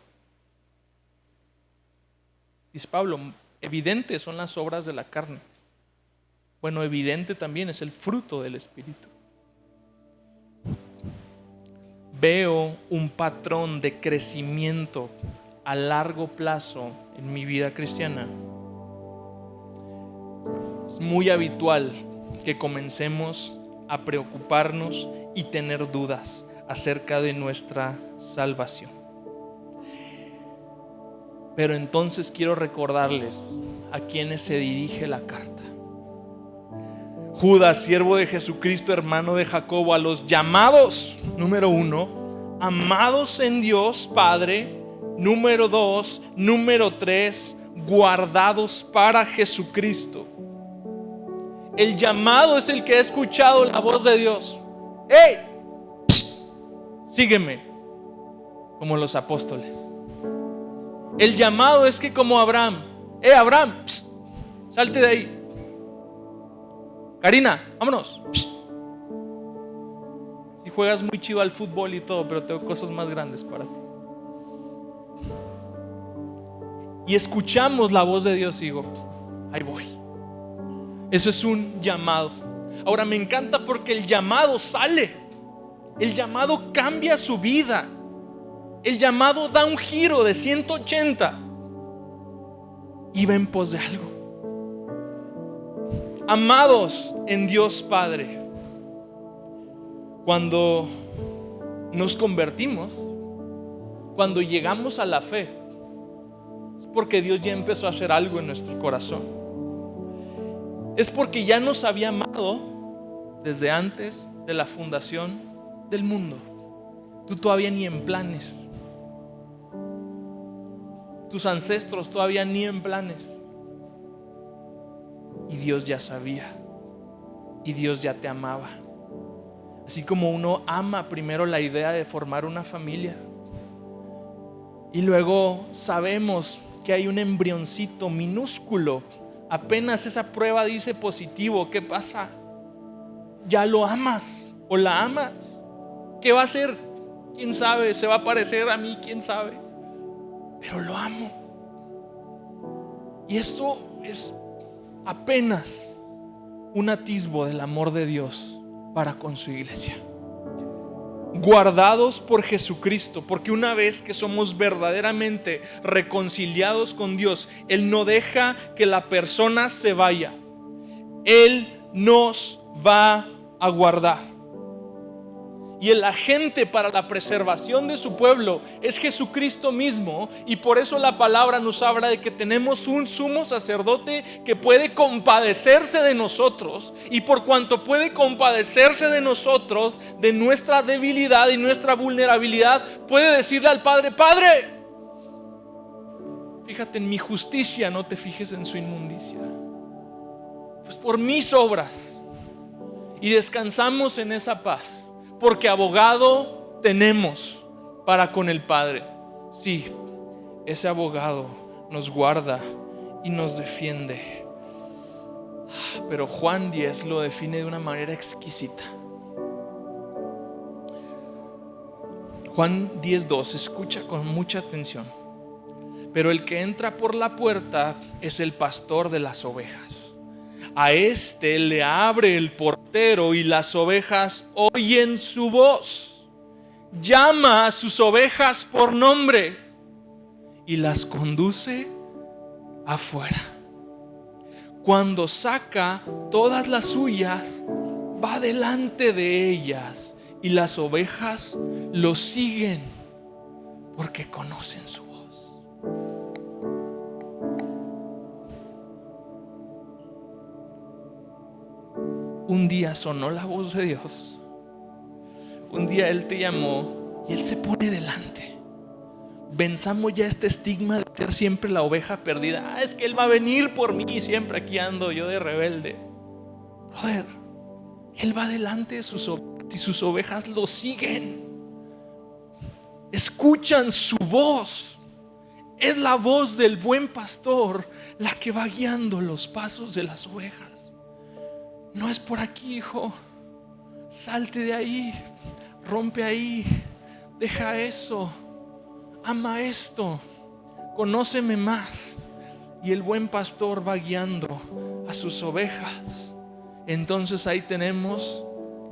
Dice Pablo, evidentes son las obras de la carne. Bueno, evidente también es el fruto del Espíritu. Veo un patrón de crecimiento a largo plazo en mi vida cristiana. Es muy habitual que comencemos a preocuparnos y tener dudas acerca de nuestra salvación. Pero entonces quiero recordarles a quienes se dirige la carta. Judas, siervo de Jesucristo, hermano de Jacobo, a los llamados, número 1, amados en Dios Padre, número 2, número 3, guardados para Jesucristo. El llamado es el que ha escuchado la voz de Dios. ¡Hey! Sígueme, como los apóstoles. El llamado es que como Abraham, Abraham, salte de ahí. Karina, vámonos. Si juegas muy chido al fútbol y todo, pero tengo cosas más grandes para ti. Y escuchamos la voz de Dios y digo, ahí voy. Eso es un llamado. Ahora me encanta porque el llamado sale. El llamado cambia su vida. El llamado da un giro de 180 y va en pos de algo. Amados en Dios Padre, cuando nos convertimos, cuando llegamos a la fe, es porque Dios ya empezó a hacer algo en nuestro corazón. Es porque ya nos había amado desde antes de la fundación del mundo. Tú todavía ni en planes. Tus ancestros todavía ni en planes. Y Dios ya sabía. Y Dios ya te amaba. Así como uno ama primero la idea de formar una familia. Y luego sabemos que hay un embrioncito minúsculo. Apenas esa prueba dice positivo. ¿Qué pasa? Ya lo amas o la amas. ¿Qué va a hacer? ¿Quién sabe? ¿Se va a parecer a mí? ¿Quién sabe? Pero lo amo. Y esto es apenas un atisbo del amor de Dios para con su iglesia. Guardados por Jesucristo, porque una vez que somos verdaderamente reconciliados con Dios, Él no deja que la persona se vaya. Él nos va a guardar. Y el agente para la preservación de su pueblo es Jesucristo mismo. Y por eso la palabra nos habla de que tenemos un sumo sacerdote que puede compadecerse de nosotros. Y por cuanto puede compadecerse de nosotros, de nuestra debilidad y nuestra vulnerabilidad, puede decirle al Padre: Padre, fíjate en mi justicia, no te fijes en su inmundicia. Pues por mis obras. Y descansamos en esa paz. Porque abogado tenemos para con el Padre. Sí, ese abogado nos guarda y nos defiende. Pero Juan 10 lo define de una manera exquisita. Juan 10:2, escucha con mucha atención. Pero el que entra por la puerta es el pastor de las ovejas. A este le abre el portero y las ovejas oyen su voz. Llama a sus ovejas por nombre y las conduce afuera. Cuando saca todas las suyas, va delante de ellas y las ovejas lo siguen porque conocen su voz. Un día sonó la voz de Dios. Un día Él te llamó y Él se pone delante. Venzamos ya este estigma de ser siempre la oveja perdida. Es que Él va a venir por mí y siempre aquí ando yo de rebelde. Brother, Él va delante de sus ovejas y sus ovejas lo siguen. Escuchan su voz. Es la voz del buen pastor la que va guiando los pasos de las ovejas. No es por aquí, hijo. Salte de ahí. Rompe ahí. Deja eso. Ama esto. Conóceme más. Y el buen pastor va guiando a sus ovejas. Entonces ahí tenemos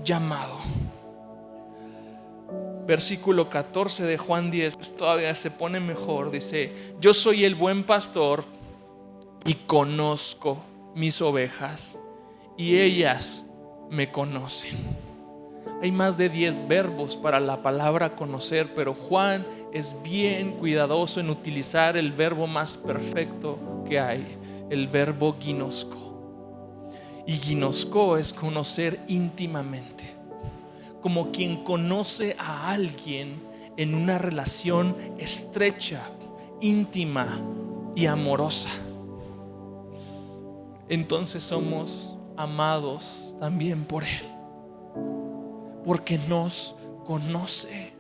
llamado. Versículo 14 de Juan 10 todavía se pone mejor. Dice: yo soy el buen pastor y conozco mis ovejas y ellas me conocen. Hay más de 10 verbos para la palabra conocer, pero Juan es bien cuidadoso en utilizar el verbo más perfecto que hay, el verbo ginosco. Y ginosco es conocer íntimamente, como quien conoce a alguien en una relación estrecha, íntima y amorosa. Entonces somos amados también por Él, porque nos conoce.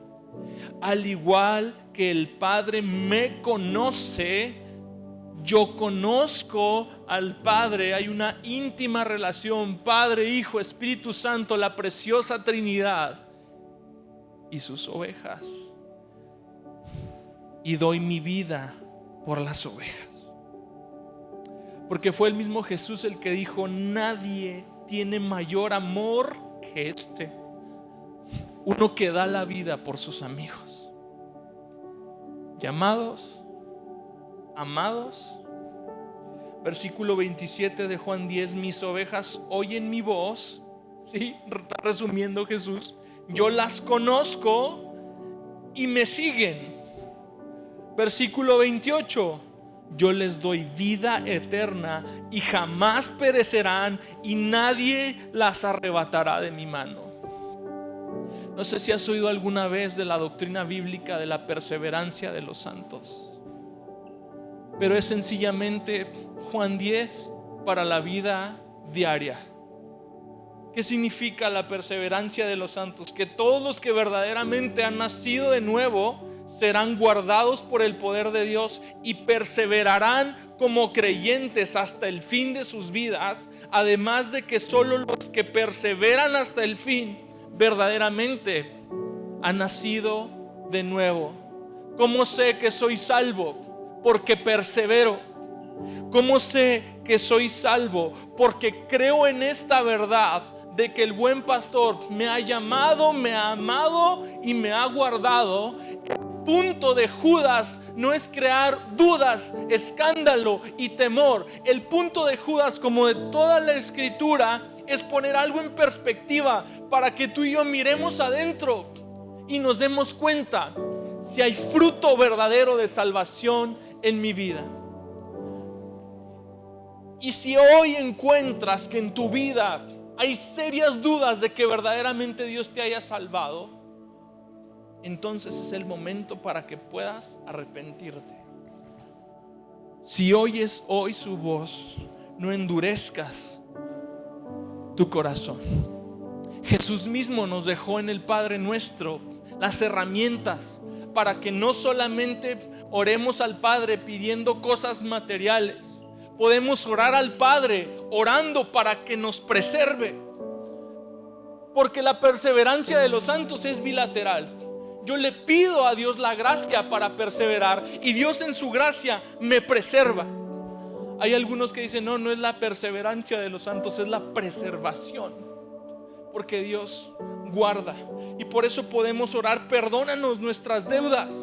Al igual que el Padre me conoce, yo conozco al Padre. Hay una íntima relación, Padre, Hijo, Espíritu Santo, la preciosa Trinidad y sus ovejas. Y doy mi vida por las ovejas. Porque fue el mismo Jesús el que dijo: nadie tiene mayor amor que este, uno que da la vida por sus amigos. Llamados, amados. Versículo 27 de Juan 10: mis ovejas oyen mi voz. ¿Sí? Está resumiendo Jesús. Yo las conozco y me siguen. Versículo 28: yo les doy vida eterna y jamás perecerán, y nadie las arrebatará de mi mano. No sé si has oído alguna vez de la doctrina bíblica de la perseverancia de los santos, pero es sencillamente Juan 10 para la vida diaria. ¿Qué significa la perseverancia de los santos? Que todos los que verdaderamente han nacido de nuevo serán guardados por el poder de Dios y perseverarán como creyentes hasta el fin de sus vidas. Además de que solo los que perseveran hasta el fin verdaderamente han nacido de nuevo. ¿Cómo sé que soy salvo? Porque persevero. ¿Cómo sé que soy salvo? Porque creo en esta verdad de que el buen pastor me ha llamado, me ha amado y me ha guardado. El punto de Judas no es crear dudas, escándalo y temor. El punto de Judas, como de toda la escritura, es poner algo en perspectiva para que tú y yo miremos adentro y nos demos cuenta si hay fruto verdadero de salvación en mi vida. Y si hoy encuentras que en tu vida hay serias dudas de que verdaderamente Dios te haya salvado, entonces es el momento para que puedas arrepentirte. Si oyes hoy su voz, no endurezcas tu corazón. Jesús mismo nos dejó en el Padre Nuestro las herramientas para que no solamente oremos al Padre pidiendo cosas materiales. Podemos orar al Padre orando para que nos preserve, porque la perseverancia de los santos es bilateral. Yo le pido a Dios la gracia para perseverar y Dios en su gracia me preserva. Hay algunos que dicen: no es la perseverancia de los santos, es la preservación, porque Dios guarda. Y por eso podemos orar: perdónanos nuestras deudas,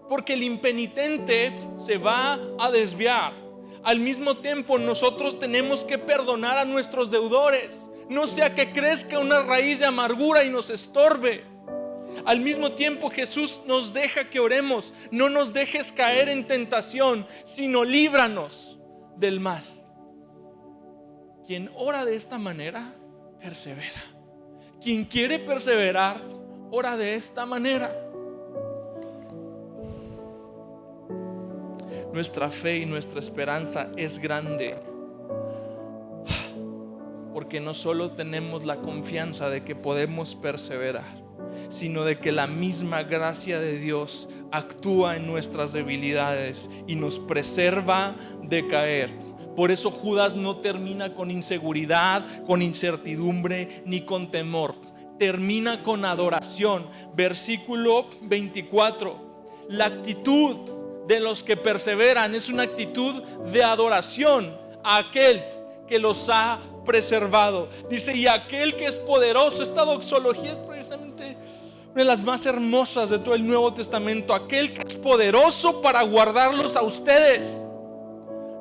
porque el impenitente se va a desviar. Al mismo tiempo nosotros tenemos que perdonar a nuestros deudores, no sea que crezca una raíz de amargura y nos estorbe. Al mismo tiempo Jesús nos deja que oremos: no nos dejes caer en tentación, sino líbranos del mal. Quien ora de esta manera, persevera. Quien quiere perseverar, ora de esta manera. Nuestra fe y nuestra esperanza es grande, porque no solo tenemos la confianza de que podemos perseverar, sino de que la misma gracia de Dios actúa en nuestras debilidades y nos preserva de caer. Por eso Judas no termina con inseguridad, con incertidumbre ni con temor. Termina con adoración. Versículo 24: la actitud de los que perseveran es una actitud de adoración a aquel que los ha preservado. Dice: y aquel que es poderoso. Esta doxología es precisamente una de las más hermosas de todo el Nuevo Testamento. Aquel que es poderoso para guardarlos a ustedes,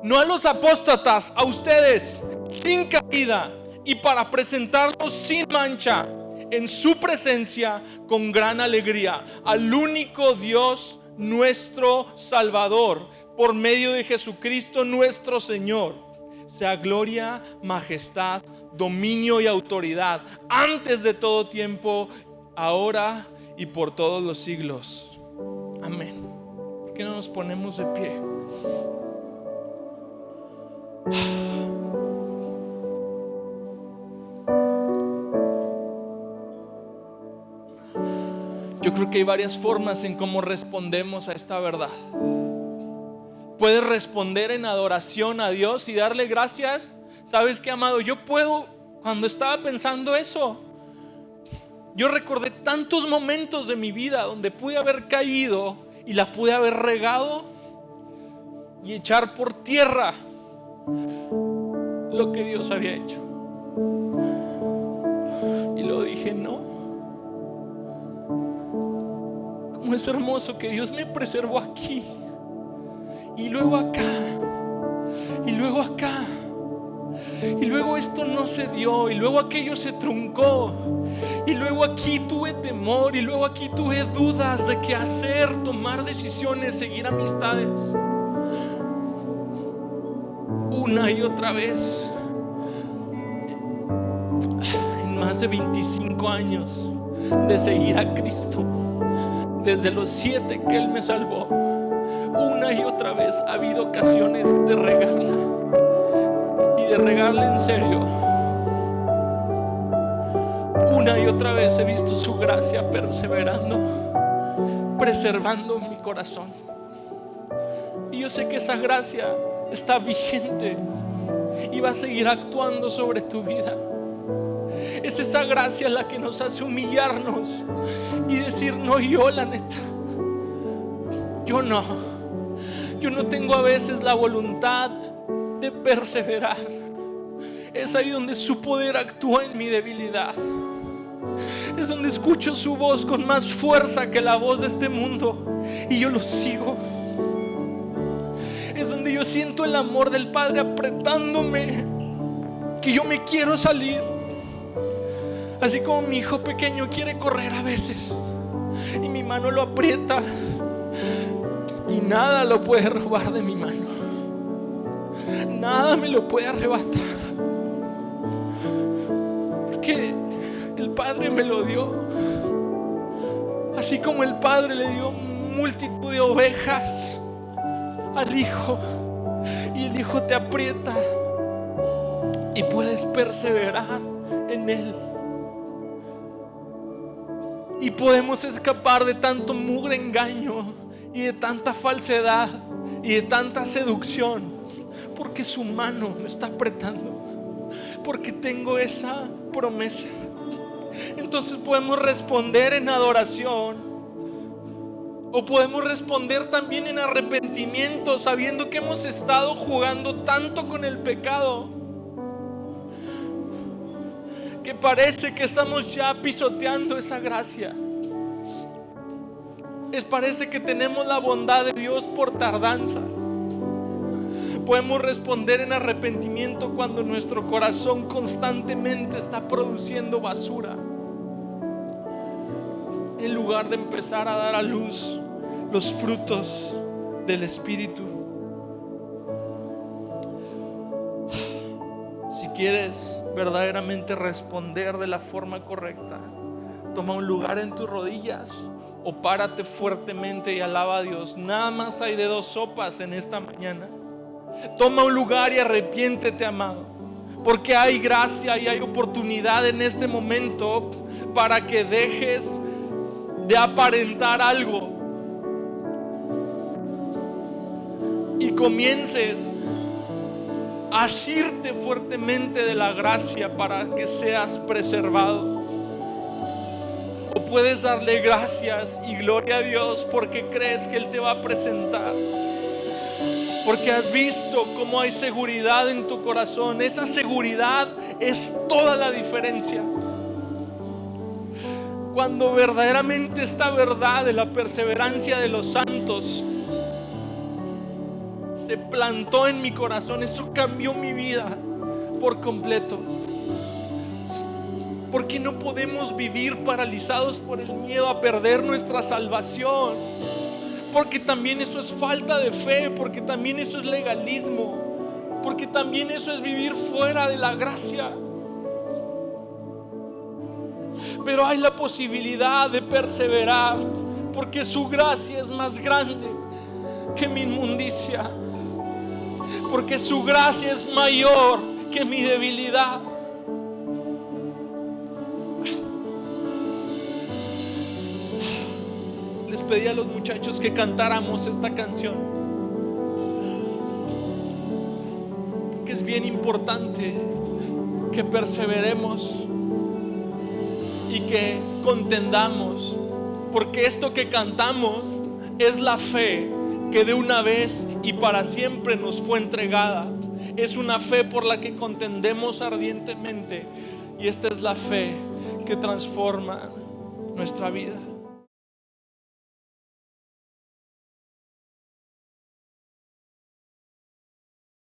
no a los apóstatas, a ustedes, sin caída, y para presentarlos sin mancha en su presencia con gran alegría, al único Dios nuestro Salvador, por medio de Jesucristo nuestro Señor. sea gloria, majestad, dominio y autoridad, antes de todo tiempo, ahora y por todos los siglos. Amén. ¿Por qué no nos ponemos de pie? Yo creo que hay varias formas en cómo respondemos a esta verdad. Puedes responder en adoración a Dios y darle gracias. ¿Sabes qué, amado? Cuando estaba pensando eso, yo recordé tantos momentos de mi vida donde pude haber caído y la pude haber regado y echar por tierra lo que Dios había hecho. Y luego dije, no. Cómo es hermoso que Dios me preservó aquí, y luego acá, y luego acá, y luego esto no se dio, y luego aquello se truncó, y luego aquí tuve temor, y luego aquí tuve dudas de qué hacer, tomar decisiones, seguir amistades. Una y otra vez, en más de 25 años de seguir a Cristo, desde los 7 que Él me salvó, una y otra vez ha habido ocasiones de regarla, y de regarla en serio. Una y otra vez he visto su gracia perseverando, preservando mi corazón. Y yo sé que esa gracia está vigente y va a seguir actuando sobre tu vida. Es esa gracia la que nos hace humillarnos y decir, no, yo la neta, yo no tengo a veces la voluntad de perseverar. Es ahí donde su poder actúa en mi debilidad. Es donde escucho su voz con más fuerza que la voz de este mundo y yo lo sigo. Es donde yo siento el amor del Padre apretándome, que yo me quiero salir. Así como mi hijo pequeño quiere correr a veces y mi mano lo aprieta y nada lo puede robar de mi mano, nada me lo puede arrebatar, porque el Padre me lo dio. Así como el Padre le dio multitud de ovejas al Hijo, y el Hijo te aprieta y puedes perseverar en Él. Y podemos escapar de tanto mugre engaño y de tanta falsedad y de tanta seducción, porque su mano me está apretando, porque tengo esa promesa. Entonces podemos responder en adoración, o podemos responder también en arrepentimiento, sabiendo que hemos estado jugando tanto con el pecado que parece que estamos ya pisoteando esa gracia. Parece que tenemos la bondad de Dios por tardanza. Podemos responder en arrepentimiento cuando nuestro corazón constantemente está produciendo basura, en lugar de empezar a dar a luz los frutos del Espíritu. Si quieres verdaderamente responder de la forma correcta, toma un lugar en tus rodillas o párate fuertemente y alaba a Dios. Nada más hay de dos sopas en esta mañana. Toma un lugar y arrepiéntete, amado, porque hay gracia y hay oportunidad en este momento para que dejes de aparentar algo y comiences a asirte fuertemente de la gracia para que seas preservado. O puedes darle gracias y gloria a Dios porque crees que Él te va a presentar, porque has visto cómo hay seguridad en tu corazón. Esa seguridad es toda la diferencia. Cuando verdaderamente esta verdad de la perseverancia de los santos se plantó en mi corazón, eso cambió mi vida por completo. Porque no podemos vivir paralizados por el miedo a perder nuestra salvación, porque también eso es falta de fe, porque también eso es legalismo, porque también eso es vivir fuera de la gracia. Pero hay la posibilidad de perseverar, porque su gracia es más grande que mi inmundicia, porque su gracia es mayor que mi debilidad. Les pedí a los muchachos que cantáramos esta canción, porque es bien importante que perseveremos y que contendamos, porque esto que cantamos es la fe que de una vez y para siempre nos fue entregada. Es una fe por la que contendemos ardientemente, y esta es la fe que transforma nuestra vida.